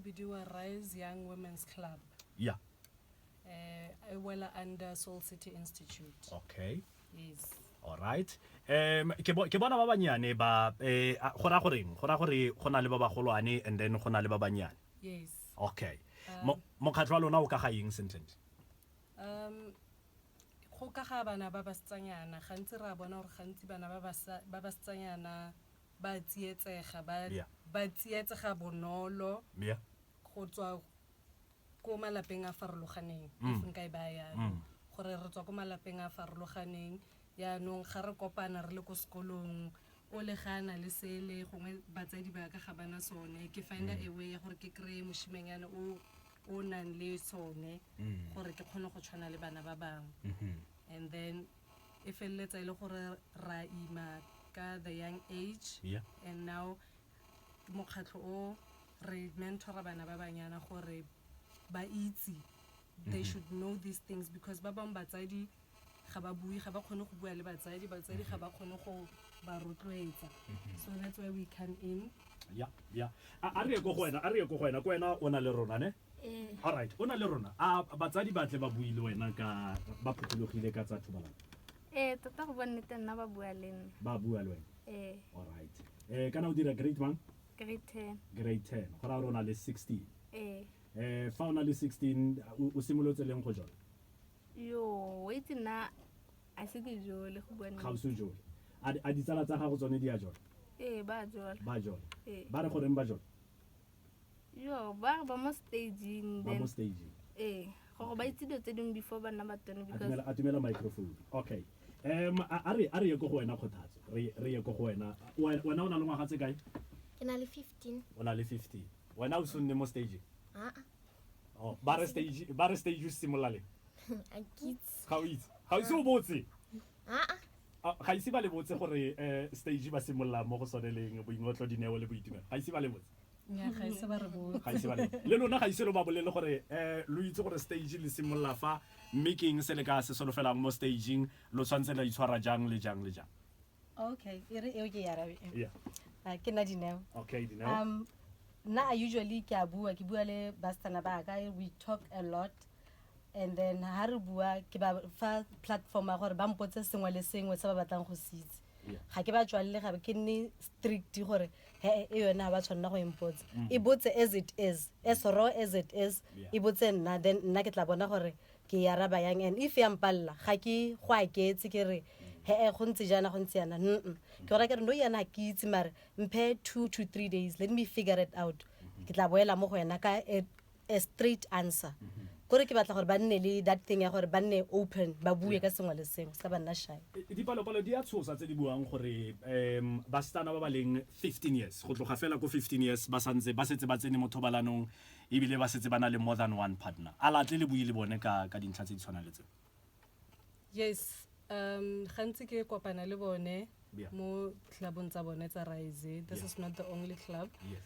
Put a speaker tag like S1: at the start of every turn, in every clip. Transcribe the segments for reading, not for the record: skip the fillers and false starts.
S1: bidiwa Rise Young Women's Club.
S2: Yeah.
S1: Wela under Soul City Institute.
S2: Okay.
S1: Yes.
S2: All right. Ke bona ba banyane ba gora gore gona le ba bagolwane and then gona le ba banyane.
S1: Yes.
S2: Okay. Mokgatlo wa lona o ka ga eng sentle?
S1: Go ka ga bana ba ba tsanyana gantsi ra bona gore gantsi bana ba ba tsanyana ba tsietsega ba tsietsega bonolo.
S2: Yeah.
S1: Go tswa ko malapeng a farologaneng nka e baya gore re tswa ko malapeng a farologaneng ya nong ga re kopana re le ko sekolong o le gana le sele gongwe batsadi ba ka ga bana sone ke find a way ya gore ke kry moshimanyana o nang le sone gore ke kgone go tshwana le bana ba bangwe. And then e felletsa ile gore ra ima ka the young age.
S2: Yeah.
S1: And now mokgatlo o re mentora bana ba banyana gore ba itse they should know these things because ba bang batsadi ga ba bui ga ba kgone go bua le batsadi ga ba kgone go ba rotloetsa. So that's why we come in.
S2: Yeah. A re go go wena ona le rona ne? All right, ona le rona. Batsadi ba tle ba bui le wena ka ba phuthulogile ka tsa thobalano.
S3: Tota go bua nnete nna ba bua le nna.
S2: Ba bua le wena. All right. Kana o dira grade 1?
S3: Grade 10.
S2: Grade 10. Gora rona le 16. Fa ona le 16 o simolotse leng go jona?
S3: Yo, wait na a se ke jole go bua nnete.
S2: Ga o se jole. A ditsala tsa gago tsone di a jole?
S3: Ba jole.
S2: Ba jole. Ba re goreng ba jole?
S3: Yo, ba mo staging then.
S2: Ba mo staging.
S3: Go ba itse dilo tse dingwe before bana ba tone because
S2: atumela microphone. Okay. A re ye go go wena khothatso. Re ye go go wena. Wena o na le ngwaga tse kae?
S4: Ke na le 15.
S2: O na le 15. Wena o sonne mo staging? Oh, ba re stage you simolale.
S4: A kids.
S2: Ga o itse o botse? Ga ise ba le botse gore stage ba simolla mo go soneleng boingotlo dineo le boitumelo. Ga ise ba le botse.
S1: Ya ga ise ba re botse.
S2: Ga ise ba le. Le lona ga ise lo ba bolele gore lo itse gore stage le simolla fa making se le ka se solofelang mo staging lo tshwantse la itshwara jang le jang.
S5: Okay, ere e o ke ya rabe.
S2: Yeah.
S5: Ke na dineo.
S2: Okay, dineo.
S5: Na usually ke bua le bastana ba ka, we talk a lot. And then ha re bua ke ba fa platform a gore ba mpotse sengwe le sengwe se ba batlang go se itse. Ga ke ba tswalle ga ke nne strict gore e yona ba tshwanna go impotsa. E botse as it is, as raw as it is. E botse nna then nna ke tla bona gore ke ya raba yang and if ya mpalla ga ke go a ke etse ke re go ntse jana ke gore ke re no yana ke itse mare mphe 2 to 3 days, let me figure it out. Ke tla boela mo go yena ka a straight answer. Gore ke batla gore ba nne le that thing ya gore ba nne open ba bue ka sengwe le sengwe ska ba nna shy.
S2: Dipalo di a tshosa tse di buang gore ba stana ba leng 15 years go tloga fela ko 15 years ba setse ba tsene mo thobalanong ebile ba setse ba na le more than one partner. A latle le bui le bone ka dintlha tse di tshwana le tse.
S1: Yes. Gantsi ke kopana le bone mo clubong tsa bone tsa Rise. This is not the only club.
S2: Yes.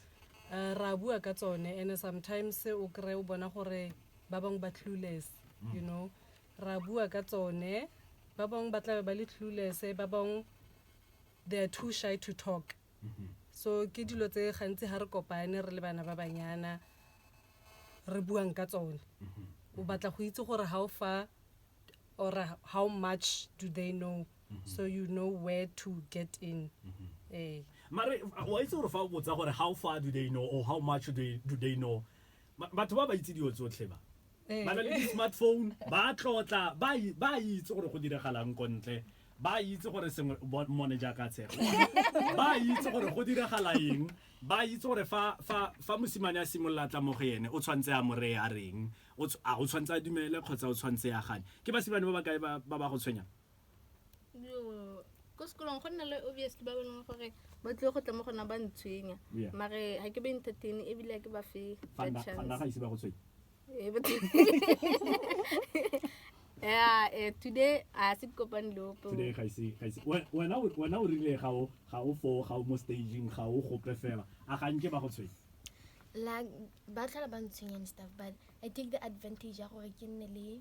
S1: Ra bua ka tsone and sometimes o kry o bona gore ba bang ba clueless, you know. Ra bua ka tsone ba bang ba tla ba le clueless, ba bang they are too shy to talk. So ke dilo tse gantsi ha re kopane re le bana ba banyana re buang ka tsone. O batla go itse gore how far or how much do they know, so you know where to get in.
S2: Mare wa itse gore fa o botsa gore how far do they know or how much do they know, batho ba itse dio tsotlhe ba ba na le smartphone ba tlotla ba itse gore go diragalang kontle, ba itse gore sengwe mone ja ka tshego, ba itse gore go diragala eng, ba itse gore fa mosimane a simolla tla mo go ene o tshwantse a more a reng, o tshwantse a dumele kgotsa o tshwantse a gane. Ke basimane ba kae ba go tshwenya?
S3: Yo ko sekolong go nna le obviously ba bone gore ba tle go tla mo gona ba ntshwenya mare ha ke ba entertain e bile ke ba fe chance.
S2: Fana ga ise ba go tshwenya.
S3: Today I sit kopane lopo.
S2: Today ga ise wena o rile ga o mo staging ga o go prefera a ga nke ba go tshwenya.
S4: Like ba tla ba ntshwenya and stuff, but I take the advantage ya gore ke nne le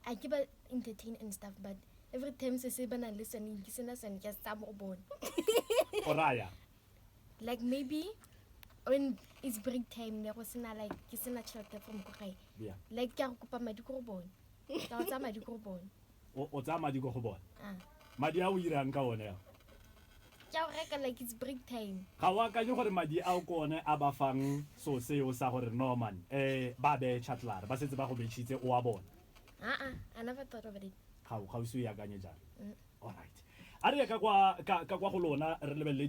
S4: I keep entertain and stuff, but every time se bana listening ke sena ke sa mo bona.
S2: Oraya.
S4: Like maybe when it's break time le go sena like ke sena tšhelete from ko gae
S2: Yeah.
S4: like ke a go kopa madi ko go bone ka go tsaya madi ko go bone
S2: O tsaya madi go go bona.
S4: Ah.
S2: Madi a o irang ka one ya.
S4: ke a go reka like it's break time
S2: Ga wa ka gore madi a o ko one a ba fang so seo sa gore no man ba be chatlar ba setse ba go betšhitse o a bona.
S4: I never thought of it
S2: Ga o se ya kanye jang. All right. A re ka kwa go lona re lebelele